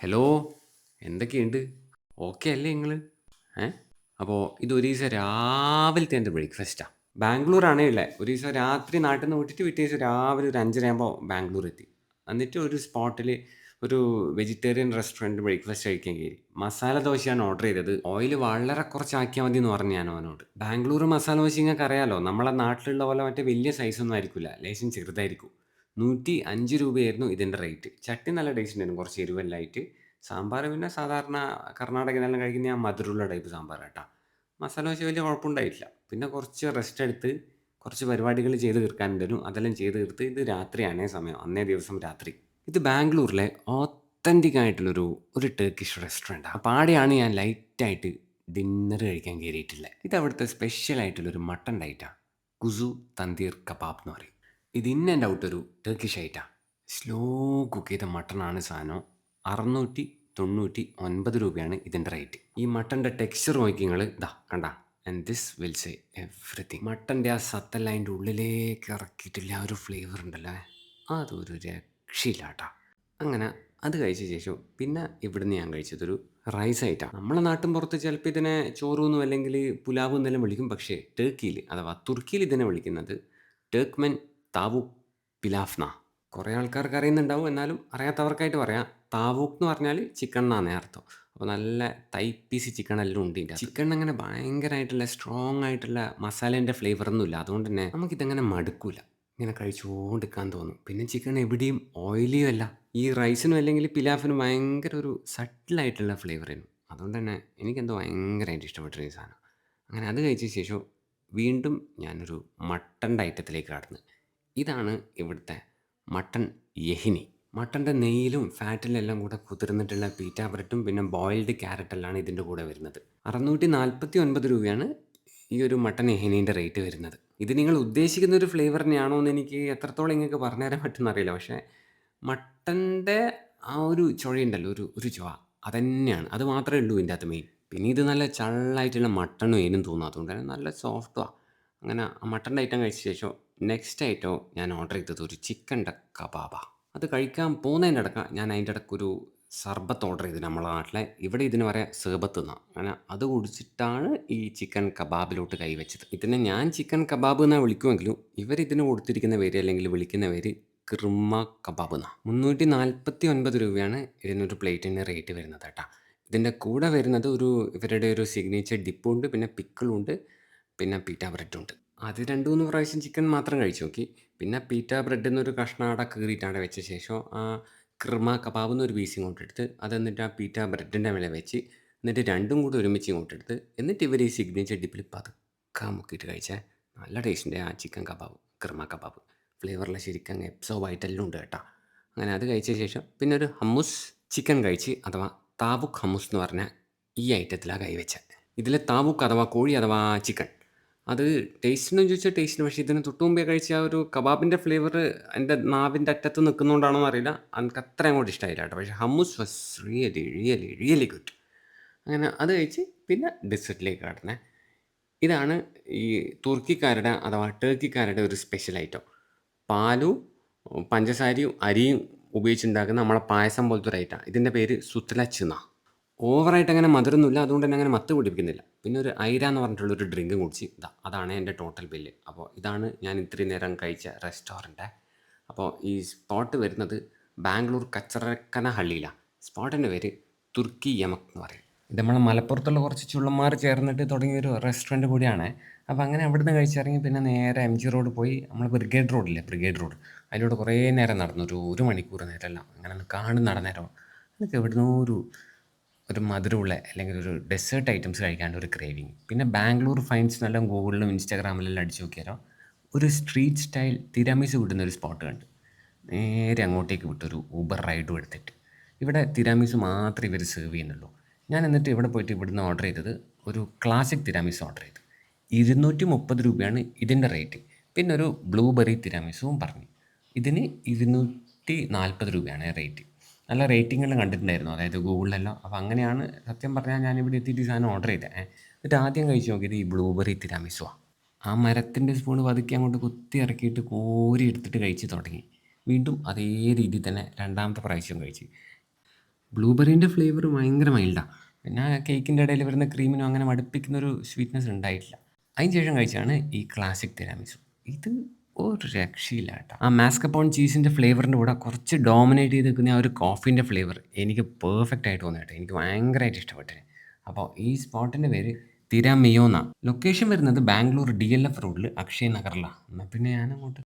Hello, എന്തൊക്കെയുണ്ട്? Okay അല്ലേ നിങ്ങൾ? അപ്പോൾ ഇത് ഒരു ദിവസം രാവിലത്തെ എൻ്റെ ബ്രേക്ക്ഫാസ്റ്റാണ്. ബാംഗ്ലൂരാണേ ഉള്ളത്. ഒരു ദിവസം രാത്രി നാട്ടിൽ നിന്ന് വിട്ടിട്ട് പിറ്റേ ദിവസം രാവിലെ ഒരു 5:30 ആകുമ്പോൾ ബാംഗ്ലൂർ എത്തി. എന്നിട്ട് ഒരു സ്പോട്ടിൽ ഒരു വെജിറ്റേറിയൻ റെസ്റ്റോറൻറ്റ് ബ്രേക്ക്ഫാസ്റ്റ് കഴിക്കാൻ കയറി. മസാല ദോശയാണ് ഓർഡർ ചെയ്തത്. ഓയിൽ വളരെ കുറച്ചാക്കിയാൽ മതി എന്ന് പറഞ്ഞു ഞാൻ അവനോട്. ബാംഗ്ലൂർ മസാല ദോശ നിങ്ങൾക്ക് അറിയാലോ, നമ്മളെ നാട്ടിലുള്ള പോലെ മറ്റേ വലിയ സൈസൊന്നും ആയിരിക്കില്ല, ലേശം ചെറുതായിരിക്കും. 105 രൂപയായിരുന്നു ഇതിൻ്റെ റേറ്റ്. ചട്ടി നല്ല ടേസ്റ്റ് ഉണ്ടായിരുന്നു, കുറച്ച് എരിവെല്ലായിട്ട്. സാമ്പാർ പിന്നെ സാധാരണ കർണാടകയിലെല്ലാം കഴിക്കുന്ന ആ മധുരമുള്ള ടൈപ്പ് സാമ്പാർ കേട്ടോ. മസാല ദോശ വലിയ കുഴപ്പമുണ്ടായിട്ടില്ല. പിന്നെ കുറച്ച് റെസ്റ്റ് എടുത്ത് കുറച്ച് പരിപാടികൾ ചെയ്ത് തീർക്കാനുണ്ടായിരുന്നു. അതെല്ലാം ചെയ്ത് തീർത്ത് ഇത് രാത്രിയാണേ സമയം, അന്നേ ദിവസം രാത്രി. ഇത് ബാംഗ്ലൂരിലെ ഓത്തൻറ്റിക് ആയിട്ടുള്ളൊരു ഒരു ടർക്കിഷ് റെസ്റ്റോറൻറ്റാണ്. അപ്പോൾ ആടെയാണ് ഞാൻ ലൈറ്റായിട്ട് ഡിന്നർ കഴിക്കാൻ കയറിയിട്ടുള്ളത്. ഇത് അവിടുത്തെ സ്പെഷ്യൽ ആയിട്ടുള്ളൊരു മട്ടൺ ഡൈറ്റാണ്. കുസു തന്തീർ കബാബ് എന്ന് പറയും. ഇത് ഇൻ ആൻഡ് ഔട്ട് ഒരു ടർക്കിഷ് ഐറ്റാണ്. സ്ലോ കുക്ക് ചെയ്ത മട്ടണാണ് സാധനം. 699 രൂപയാണ് ഇതിൻ്റെ റേറ്റ്. ഈ മട്ടൻ്റെ ടെക്സ്ചർ നോക്കി നിങ്ങൾ ഇതാ കണ്ട. And this will say everything. മട്ടൻ്റെ ആ സത്തെല്ലാം അതിൻ്റെ ഉള്ളിലേക്ക് ഇറക്കിയിട്ടില്ല, ആ ഒരു ഫ്ലേവർ ഉണ്ടല്ലോ, അതൊരു രക്ഷയില്ല കേട്ടോ. അങ്ങനെ അത് കഴിച്ച ശേഷം പിന്നെ ഇവിടുന്ന് ഞാൻ കഴിച്ചതൊരു റൈസ് ആയിട്ടാണ്. നമ്മളെ നാട്ടിൻ പുറത്ത് ചിലപ്പോൾ ഇതിനെ ചോറൂന്നും അല്ലെങ്കിൽ പുലാവ് എന്നെല്ലാം വിളിക്കും. പക്ഷേ ടർക്കിയിൽ അഥവാ തുർക്കിയിൽ ഇതിനെ വിളിക്കുന്നത് ടർക്ക്മെൻ താവൂക്ക് പിലാഫ്ന. കുറേ ആൾക്കാർക്ക് അറിയുന്നുണ്ടാവും, എന്നാലും അറിയാത്തവർക്കായിട്ട് പറയാം. താവൂക്ക് എന്ന് പറഞ്ഞാൽ ചിക്കൻ എന്നാണ് അർത്ഥം. അപ്പോൾ നല്ല തൈ പീസ് ചിക്കൻ എല്ലാം ഉണ്ട് ഇതിൻ്റെ. ചിക്കൻ അങ്ങനെ ഭയങ്കരമായിട്ടുള്ള സ്ട്രോങ് ആയിട്ടുള്ള മസാലേൻ്റെ ഫ്ലേവറൊന്നുമില്ല. അതുകൊണ്ട് തന്നെ നമുക്കിതങ്ങനെ മടുക്കില്ല, ഇങ്ങനെ കഴിച്ചുകൊണ്ടിരിക്കാൻ തോന്നും. പിന്നെ ചിക്കൻ എവിടെയും ഓയിലിയും അല്ല. ഈ റൈസിനും അല്ലെങ്കിൽ പിലാഫിനും ഭയങ്കര ഒരു സട്ടിലായിട്ടുള്ള ഫ്ലേവറായിരുന്നു. അതുകൊണ്ട് തന്നെ എനിക്കെന്തോ ഭയങ്കരമായിട്ട് ഇഷ്ടപ്പെട്ടൊരു ഈ സാധനം. അങ്ങനെ അത് കഴിച്ച ശേഷം വീണ്ടും ഞാനൊരു മട്ടൻ്റെ ഐറ്റത്തിലേക്ക് കടന്ന്. ഇതാണ് ഇവിടുത്തെ മട്ടൺ യഹിനി. മട്ടൻ്റെ നെയ്യിലും ഫാറ്റിലെല്ലാം കൂടെ കുതിർന്നിട്ടുള്ള പീറ്റ ബ്രെഡും പിന്നെ ബോയിൽഡ് ക്യാരറ്റെല്ലാം ഇതിൻ്റെ കൂടെ വരുന്നത്. 649 രൂപയാണ് ഈ ഒരു മട്ടൺ യഹിനീൻ്റെ റേറ്റ് വരുന്നത്. ഇത് നിങ്ങൾ ഉദ്ദേശിക്കുന്ന ഒരു ഫ്ലേവർ തന്നെയാണോ എന്ന് എനിക്ക് എത്രത്തോളം നിങ്ങൾക്ക് പറഞ്ഞുതരാൻ പറ്റുമെന്ന് അറിയില്ല. പക്ഷേ മട്ടൻ്റെ ആ ഒരു ചുവയുണ്ടല്ലോ, ഒരു ചുവ അതുതന്നെയാണ്. അത് മാത്രമേ ഉള്ളൂ ഇതിൻ്റെ അകത്ത് മെയിൻ. പിന്നെ ഇത് നല്ല ചള്ളായിട്ടുള്ള മട്ടണും ഏനും തോന്നും. അതുകൊണ്ട് തന്നെ നല്ല സോഫ്റ്റുമാണ്. അങ്ങനെ മട്ടൻ്റെ ഐറ്റം കഴിച്ച ശേഷം നെക്സ്റ്റ് ഐറ്റം ഞാൻ ഓർഡർ ചെയ്തത് ഒരു ചിക്കൻ്റെ കബാബാണ്. അത് കഴിക്കാൻ പോകുന്നതിൻ്റെ ഇടയ്ക്ക് ഞാൻ അതിൻ്റെ ഇടയ്ക്കൊരു സർബത്ത് ഓർഡർ ചെയ്തു. നമ്മളെ നാട്ടിലെ ഇവിടെ ഇതിന് പറയാം സേബത്ത് എന്നാണ്. അങ്ങനെ അത് കുടിച്ചിട്ടാണ് ഈ ചിക്കൻ കബാബിലോട്ട് കൈവച്ചത്. ഇതിനെ ഞാൻ ചിക്കൻ കബാബ് എന്നാണ് വിളിക്കുമെങ്കിലും ഇവരിതിന് കൊടുത്തിരിക്കുന്ന പേര് അല്ലെങ്കിൽ വിളിക്കുന്ന പേര് കിർമ കബാബ് എന്നാണ്. 349 രൂപയാണ് ഇതിനൊരു പ്ലേറ്റിന് റേറ്റ് വരുന്നത് കേട്ടോ. ഇതിൻ്റെ കൂടെ വരുന്നത് ഇവരുടെ ഒരു സിഗ്നേച്ചർ ഡിപ്പും ഉണ്ട്, പിന്നെ പിക്കിളും ഉണ്ട്, പിന്നെ പീറ്റ ബ്രെഡും ഉണ്ട്. അത് 2-3 പ്രാവശ്യം ചിക്കൻ മാത്രം കഴിച്ചു നോക്കി. പിന്നെ പീറ്റ ബ്രെഡിൽ നിന്നൊരു കഷ്ണം അവിടെ കീറിയിട്ട് വെച്ച ശേഷം ആ കിർമ കബാബിൽ നിന്ന് ഒരു പീസ് ഇങ്ങോട്ടെടുത്ത് അത് എന്നിട്ട് ആ പീറ്റ ബ്രെഡിൻ്റെ മേലെ വെച്ച് എന്നിട്ട് രണ്ടും കൂടി ഒരുമിച്ച് ഇങ്ങോട്ടെടുത്ത് എന്നിട്ട് ഇവർ ഈ സിഗ്നേച്ചർ ഡിപ്പിൽ പതുക്കെ മുക്കിയിട്ട് കഴിച്ചാൽ നല്ല ടേസ്റ്റിൻ്റെ ആ ചിക്കൻ കബാബ്, കിർമ കബാബ് ഫ്ലേവറിൽ ശരിക്കും അങ്ങ് എബ്സോർബ് ആയിട്ടെല്ലാം ഉണ്ട് കേട്ടോ. അങ്ങനെ അത് കഴിച്ച ശേഷം പിന്നെ ഒരു ഹമ്മൂസ് ചിക്കൻ കഴിച്ച്, അഥവാ താവുക്ക് ഹമ്മൂസ് എന്ന് പറഞ്ഞ ഈ ഐറ്റത്തിലാണ് കൈവച്ചത്. ഇതിൽ താവുക്ക് അഥവാ കോഴി അഥവാ ചിക്കൻ അത് ടേസ്റ്റിനു ചോദിച്ചാൽ ടേസ്റ്റിന്, പക്ഷേ ഇതിന് തൊട്ട് മുമ്പേ കഴിച്ച ആ ഒരു കബാബിൻ്റെ ഫ്ലേവർ എൻ്റെ നാവിൻ്റെ അറ്റത്ത് നിൽക്കുന്നതുകൊണ്ടാണോ എന്നറിയില്ല, എനിക്ക് അത്ര അങ്ങോട്ട് ഇഷ്ടമായില്ല കേട്ടോ. പക്ഷേ hummus was really really really good. അങ്ങനെ അത് കഴിച്ച് പിന്നെ ഡെസേർട്ടിലേക്ക് കടന്നേ. ഇതാണ് ഈ തുർക്കിക്കാരുടെ അഥവാ ടർക്കിക്കാരുടെ ഒരു സ്പെഷ്യൽ ഐറ്റം. പാലും പഞ്ചസാരയും അരിയും ഉപയോഗിച്ചുണ്ടാക്കുന്ന നമ്മളെ പായസം പോലത്തെ ഒരു ഐറ്റമാണ്. ഇതിൻ്റെ പേര് സുത്ലച്ച് എന്നാണ്. ഓവറായിട്ട് അങ്ങനെ മധുരമൊന്നുമില്ല, അതുകൊണ്ട് തന്നെ അങ്ങനെ മത്ത് പിടിപ്പിക്കുന്നില്ല. പിന്നെ ഒരു ഐര എന്ന് പറഞ്ഞിട്ടുള്ളൊരു ഡ്രിങ്ക് കുടിച്ച്. അതാണ് എൻ്റെ ടോട്ടൽ ബില്ല്. അപ്പോൾ ഇതാണ് ഞാൻ ഇത്രയും നേരം കഴിച്ച റെസ്റ്റോറൻറ്റ്. അപ്പോൾ ഈ സ്പോട്ട് വരുന്നത് ബാംഗ്ലൂർ കച്ചറക്കനഹള്ളിയിലാണ്. സ്പോട്ടിൻ്റെ പേര് തുർക്കി യമക് എന്ന് പറയും. ഇത് നമ്മളെ മലപ്പുറത്തുള്ള കുറച്ച് ചുള്ളന്മാർ ചേർന്നിട്ട് തുടങ്ങിയൊരു റെസ്റ്റോറൻറ്റ് കൂടിയാണ്. അപ്പോൾ അങ്ങനെ അവിടുന്ന് കഴിച്ചിറങ്ങി പിന്നെ നേരെ MG റോഡ് പോയി നമ്മൾ ബ്രിഗേഡ് റോഡില്ലേ, ബ്രിഗേഡ് റോഡ് അതിലൂടെ കുറേ നേരം നടന്നു, ഒരു മണിക്കൂർ നേരമല്ല അങ്ങനെ കാണും നടന്നേരം. എനിക്ക് എവിടുന്നോ ഒരു മധുരമുള്ള അല്ലെങ്കിൽ ഒരു ഡെസേർട്ട് ഐറ്റംസ് കഴിക്കാണ്ട് ഒരു ക്രേവിങ്. പിന്നെ ബാംഗ്ലൂർ ഫൈൻസ് എന്നെല്ലാം ഗൂഗിളിലും ഇൻസ്റ്റാഗ്രാമിലെല്ലാം അടിച്ച് നോക്കിയാലോ ഒരു സ്ട്രീറ്റ് സ്റ്റൈൽ തിരാമിസ് കിട്ടുന്ന ഒരു സ്പോട്ട് കണ്ട് നേരെ അങ്ങോട്ടേക്ക് വിട്ടൊരു ഊബർ റൈഡും എടുത്തിട്ട്. ഇവിടെ തിരാമിസ് മാത്രമേ ഇവർ സെർവ് ചെയ്യുന്നുള്ളൂ. ഞാൻ എന്നിട്ട് ഇവിടെ പോയിട്ട് ഇവിടുന്ന് ഓർഡർ ചെയ്തത് ഒരു ക്ലാസിക് തിരാമിസ് ഓർഡർ ചെയ്തു. 230 രൂപയാണ് ഇതിൻ്റെ റേറ്റ്. പിന്നെ ഒരു ബ്ലൂബെറി തിരാമിസും പറഞ്ഞു. ഇതിന് 240 രൂപയാണ് റേറ്റ്. നല്ല റേറ്റിംഗെല്ലാം കണ്ടിട്ടുണ്ടായിരുന്നു, അതായത് ഗൂഗിളിലെല്ലാം. അപ്പോൾ അങ്ങനെയാണ് സത്യം പറഞ്ഞാൽ ഞാനിവിടെ എത്തിയിട്ട് ഈ സാധനം ഓർഡർ ചെയ്തത്. എന്നിട്ട് ആദ്യം കഴിച്ച് നോക്കിയത് ഈ ബ്ലൂബെറി തിരാമിസുവാണ്. ആ മരത്തിൻ്റെ സ്പൂൺ പതുക്കെ അങ്ങോട്ട് കുത്തി ഇറക്കിയിട്ട് കോരി എടുത്തിട്ട് കഴിച്ച് തുടങ്ങി. വീണ്ടും അതേ രീതിയിൽ തന്നെ രണ്ടാമത്തെ പ്രാവശ്യം കഴിച്ച്. ബ്ലൂബെറീൻ്റെ ഫ്ലേവർ ഭയങ്കര മൈൽഡാണ്. പിന്നെ കേക്കിൻ്റെ ഇടയിൽ വരുന്ന ക്രീമിനും അങ്ങനെ മടുപ്പിക്കുന്നൊരു സ്വീറ്റ്നെസ് ഉണ്ടായിട്ടില്ല. അതിന് ശേഷം കഴിച്ചാണ് ഈ ക്ലാസിക് തിരാമിസു. ഇത് ഒരു രക്ഷയില്ല കേട്ടോ. ആ മാസ്കപ്പോൺ ചീസിൻ്റെ ഫ്ലേവറിൻ്റെ കൂടെ കുറച്ച് ഡോമിനേറ്റ് ചെയ്ത് നിൽക്കുന്ന ആ ഒരു കോഫീൻ്റെ ഫ്ലേവർ എനിക്ക് പെർഫെക്റ്റ് ആയിട്ട് തോന്നി കേട്ടോ. എനിക്ക് ഭയങ്കരമായിട്ട് ഇഷ്ടപ്പെട്ടു. അപ്പോൾ ഈ സ്പോട്ടിൻ്റെ പേര് തിരാമിയോ എന്നാണ്. ലൊക്കേഷൻ വരുന്നത് ബാംഗ്ലൂർ DLF റോഡിൽ അക്ഷയ് നഗറിലാണ്. എന്നാൽ പിന്നെ ഞാനങ്ങോട്ട്